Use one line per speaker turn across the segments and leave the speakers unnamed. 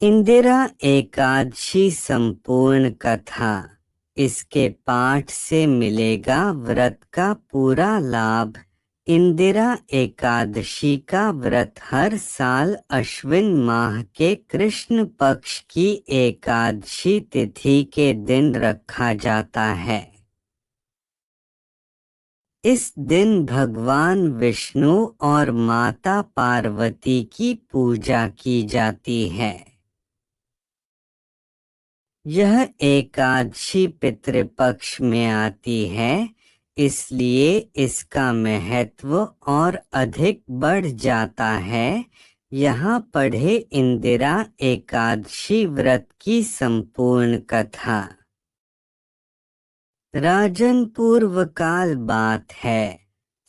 इंदिरा एकादशी संपूर्ण कथा। इसके पाठ से मिलेगा व्रत का पूरा लाभ। इंदिरा एकादशी का व्रत हर साल अश्विन माह के कृष्ण पक्ष की एकादशी तिथि के दिन रखा जाता है। इस दिन भगवान विष्णु और माता पार्वती की पूजा की जाती है। यह एकादशी पितृपक्ष में आती है, इसलिए इसका महत्व और अधिक बढ़ जाता है। यहाँ पढ़े इंदिरा एकादशी व्रत की संपूर्ण कथा। राजन पूर्व काल बात है।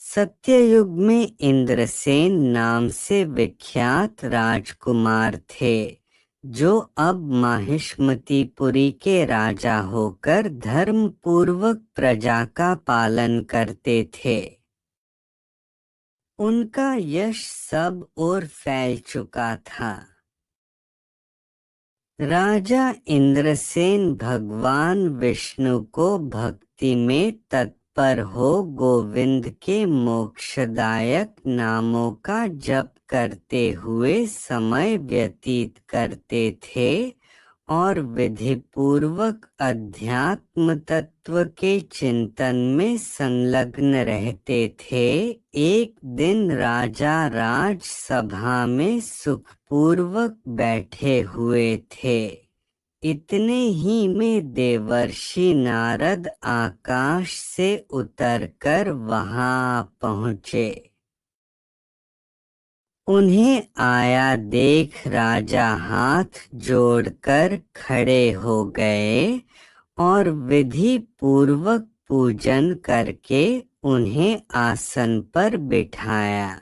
सत्ययुग में इंद्रसेन नाम से विख्यात राजकुमार थे, जो अब माहिष्मतीपुरी के राजा होकर धर्म पूर्वक प्रजा का पालन करते थे। उनका यश सब ओर फैल चुका था। राजा इंद्रसेन भगवान विष्णु को भक्ति में तत्पर हो गोविंद के मोक्षदायक नामों का जप करते हुए समय व्यतीत करते थे और विधि पूर्वक अध्यात्म तत्व के चिंतन में संलग्न रहते थे। एक दिन राजा राजसभा में सुखपूर्वक बैठे हुए थे। इतने ही में देवर्षि नारद आकाश से उतरकर वहां पहुँचे। उन्हें आया देख राजा हाथ जोड़कर खड़े हो गए और विधि पूर्वक पूजन करके उन्हें आसन पर बिठाया।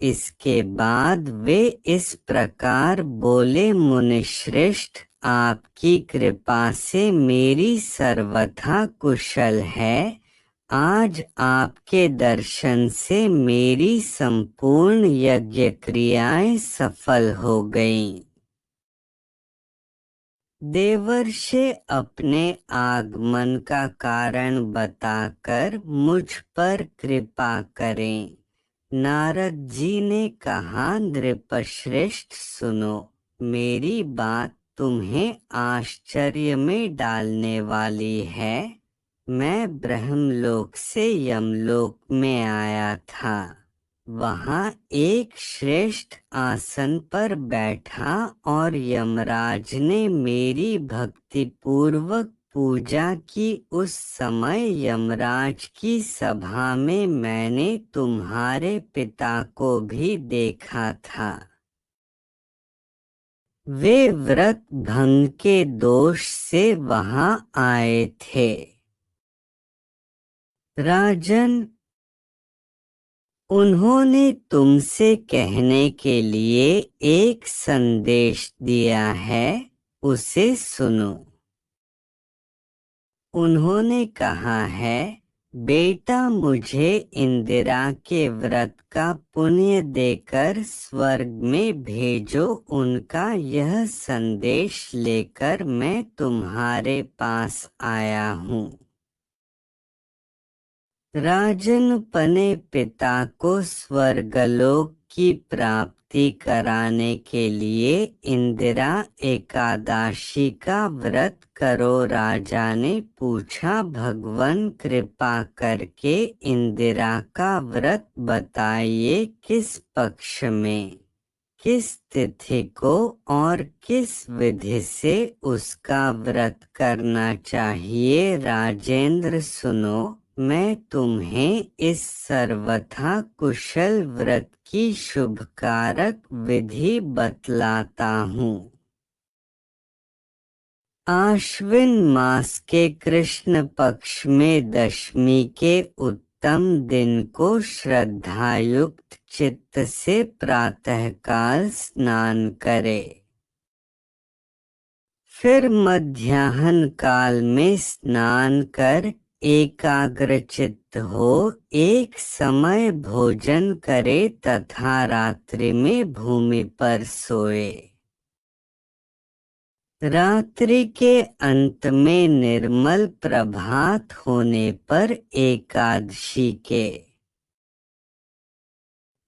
इसके बाद वे इस प्रकार बोले, मुनिश्रेष्ठ, आपकी कृपा से मेरी सर्वथा कुशल है। आज आपके दर्शन से मेरी संपूर्ण यज्ञ क्रियाएं सफल हो गईं। देवर्षि अपने आगमन का कारण बताकर मुझ पर कृपा करें। नारद जी ने कहा, नृपश्रेष्ठ सुनो, मेरी बात तुम्हें आश्चर्य में डालने वाली है। मैं ब्रह्मलोक से यमलोक में आया था। वहाँ एक श्रेष्ठ आसन पर बैठा और यमराज ने मेरी भक्ति पूर्वक पूजा की। उस समय यमराज की सभा में मैंने तुम्हारे पिता को भी देखा था। वे व्रत भंग के दोष से वहां आए थे। राजन, उन्होंने तुमसे कहने के लिए एक संदेश दिया है, उसे सुनो। उन्होंने कहा है, बेटा, मुझे इंदिरा के व्रत का पुण्य देकर स्वर्ग में भेजो। उनका यह संदेश लेकर मैं तुम्हारे पास आया हूँ। राजन अपने पिता को स्वर्गलोक की प्राप्ति कराने के लिए इंदिरा एकादशी का व्रत करो। राजा ने पूछा, भगवान कृपा करके इंदिरा का व्रत बताइए, किस पक्ष में, किस तिथि को और किस विधि से उसका व्रत करना चाहिए। राजेंद्र सुनो, मैं तुम्हें इस सर्वथा कुशल व्रत की शुभकारक विधि बतलाता हूँ। आश्विन मास के कृष्ण पक्ष में दशमी के उत्तम दिन को श्रद्धायुक्त चित्त से प्रातःकाल स्नान करे। फिर मध्याह्न काल में स्नान कर एकाग्रचित्त हो एक समय भोजन करे तथा रात्रि में भूमि पर सोए। रात्रि के अंत में निर्मल प्रभात होने पर एकादशी के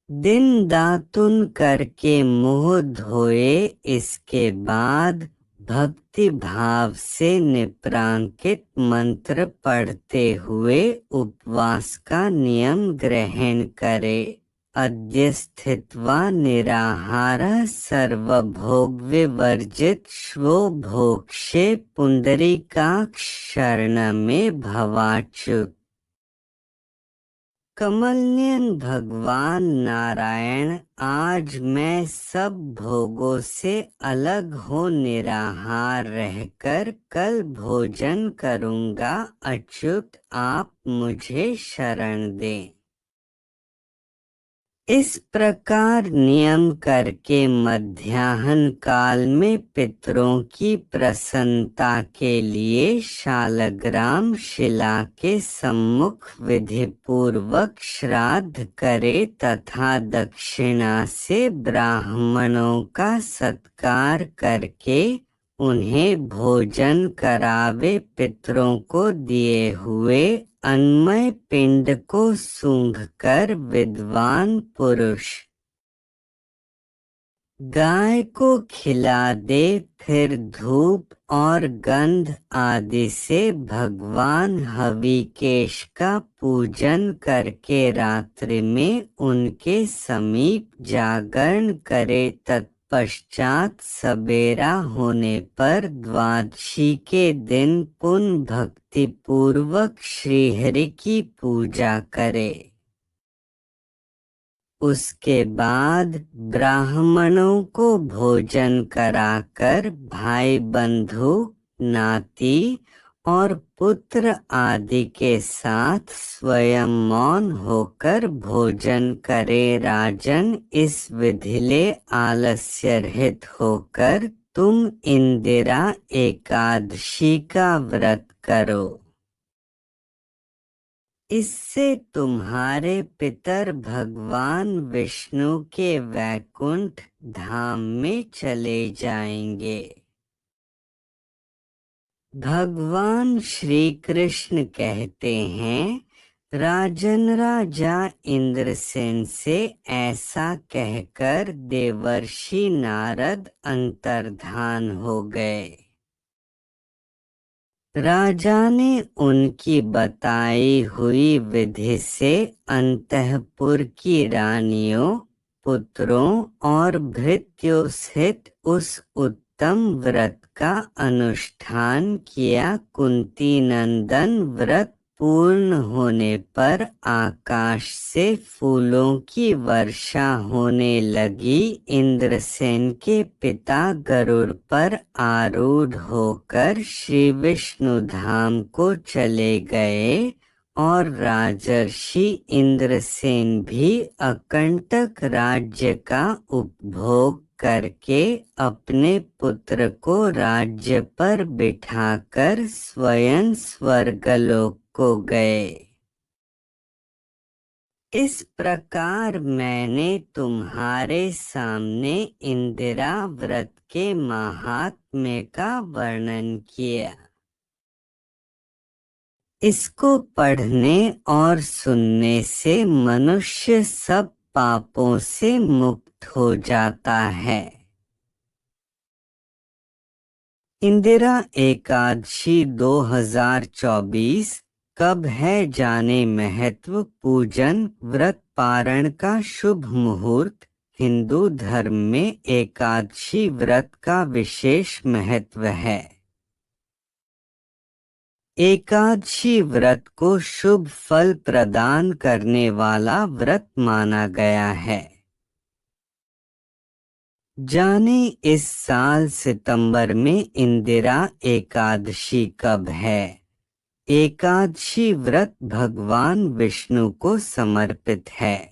दिन दातुन करके मुंह धोए, इसके बाद भक्ति भाव से निप्रांकित मंत्र पढ़ते हुए उपवास का नियम ग्रहण करे। अद्य स्थित्वा निराहारः सर्वभोग विवर्जित श्वो भोक्ष्ये पुंडरीकाक्ष शरणमे भवाच्युत। कमलनयन भगवान नारायण, आज मैं सब भोगों से अलग हो निराहार रहकर कल भोजन करूंगा। अच्युत, आप मुझे शरण दें। इस प्रकार नियम करके मध्याह्न काल में पितरों की प्रसन्नता के लिए शालग्राम शिला के सम्मुख विधि पूर्वक श्राद्ध करे तथा दक्षिणा से ब्राह्मणों का सत्कार करके उन्हें भोजन करावे। पितरों को दिए हुए अन्नमय पिंड को सूंघकर विद्वान पुरुष गाय को खिला दे, फिर धूप और गंध आदि से भगवान हविकेश का पूजन करके रात्रि में उनके समीप जागरण करे। तत्पश्चात सबेरा होने पर द्वादशी के दिन पुनः भक्ति पूर्वक श्रीहरि की पूजा करे। उसके बाद ब्राह्मणों को भोजन कराकर भाई बंधु नाती और पुत्र आदि के साथ स्वयं मौन होकर भोजन करे। राजन, इस विधिले आलस्य रहित होकर तुम इंदिरा एकादशी का व्रत करो। इससे तुम्हारे पितर भगवान विष्णु के वैकुंठ धाम में चले जाएंगे। भगवान श्री कृष्ण कहते हैं, राजन, राजा इंद्रसेन से ऐसा कहकर देवर्षि नारद अंतर्धान हो गए। राजा ने उनकी बताई हुई विधि से अंतःपुर की रानियों, पुत्रों और भृत्यों सहित उस उत्तम व्रत का अनुष्ठान किया। कुंती नंदन, व्रत पूर्ण होने पर आकाश से फूलों की वर्षा होने लगी। इंद्रसेन के पिता गरुड़ पर आरूढ़ होकर श्री विष्णु धाम को चले गए और राजर्षि इंद्रसेन भी अकंटक राज्य का उपभोग करके अपने पुत्र को राज्य पर बिठाकर स्वयं स्वर्गलोक को गए। इस प्रकार मैंने तुम्हारे सामने इंदिरा व्रत के महात्म्य का वर्णन किया। इसको पढ़ने और सुनने से मनुष्य सब पापों से मुक्त हो जाता है। इंदिरा एकादशी 2024 कब है जाने महत्व। पूजन व्रत पारण का शुभ मुहूर्त। हिंदू धर्म में एकादशी व्रत का विशेष महत्व है। एकादशी व्रत को शुभ फल प्रदान करने वाला व्रत माना गया है। जाने इस साल सितंबर में इंदिरा एकादशी कब है। एकादशी व्रत भगवान विष्णु को समर्पित है।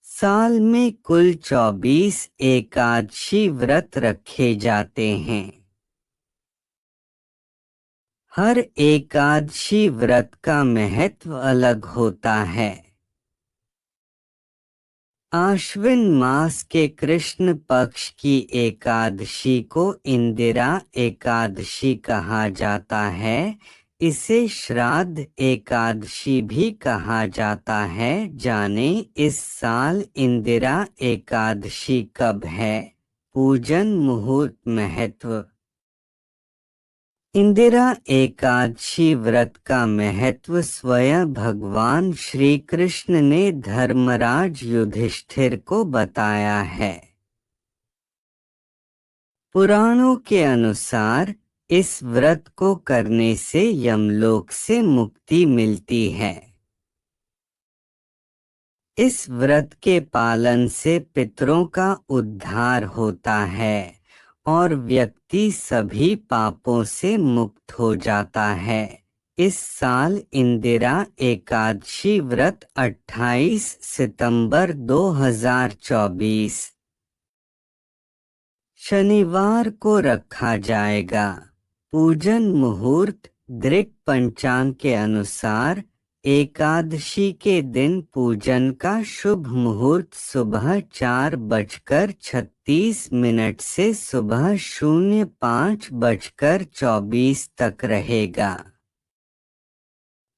साल में कुल 24 एकादशी व्रत रखे जाते हैं। हर एकादशी व्रत का महत्व अलग होता है। आश्विन मास के कृष्ण पक्ष की एकादशी को इंदिरा एकादशी कहा जाता है। इसे श्राद्ध एकादशी भी कहा जाता है। जाने इस साल इंदिरा एकादशी कब है? पूजन मुहूर्त महत्व। इंदिरा एकादशी व्रत का महत्व स्वयं भगवान श्री कृष्ण ने धर्मराज युधिष्ठिर को बताया है। पुराणों के अनुसार इस व्रत को करने से यमलोक से मुक्ति मिलती है। इस व्रत के पालन से पितरों का उद्धार होता है और व्यक्ति सभी पापों से मुक्त हो जाता है। इस साल इंदिरा एकादशी व्रत 28 सितंबर 2024 शनिवार को रखा जाएगा। पूजन मुहूर्त दृक पंचांग के अनुसार एकादशी के दिन पूजन का शुभ मुहूर्त सुबह 4:36 से सुबह 05:24 तक रहेगा।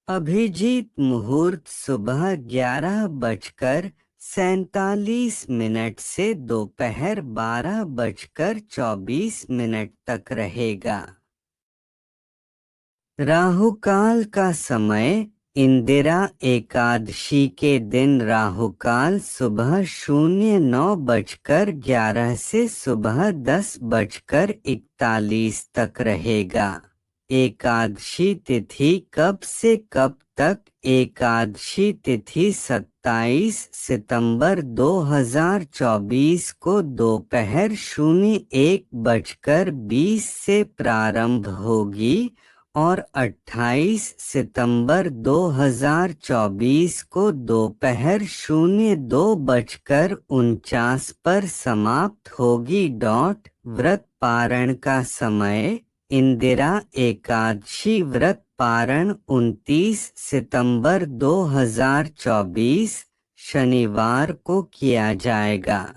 अभिजीत मुहूर्त सुबह 11:47 से दोपहर 12:24 तक रहेगा। राहुकाल का समय इंदिरा एकादशी के दिन राहुकाल सुबह 09:11 से सुबह 10:41 तक रहेगा। एकादशी तिथि कब से कब तक? एकादशी तिथि 27 सितंबर 2024 को दोपहर 01:20 से प्रारंभ होगी और 28 सितंबर 2024 को दोपहर 02:49 पर समाप्त होगी। व्रत पारण का समय इंदिरा एकादशी व्रत पारण 29 सितंबर 2024 शनिवार को किया जाएगा।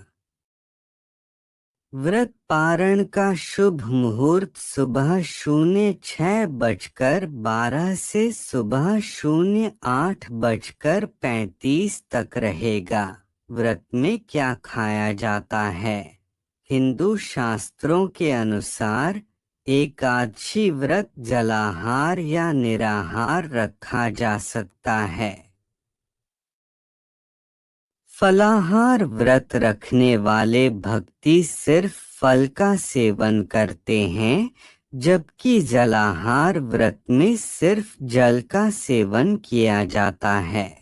व्रत पारण का शुभ मुहूर्त सुबह 06:12 से सुबह 08:35 तक रहेगा। व्रत में क्या खाया जाता है? हिंदू शास्त्रों के अनुसार एकादशी व्रत जलाहार या निराहार रखा जा सकता है। फलाहार व्रत रखने वाले भक्ति सिर्फ फल का सेवन करते हैं, जबकि जलाहार व्रत में सिर्फ जल का सेवन किया जाता है।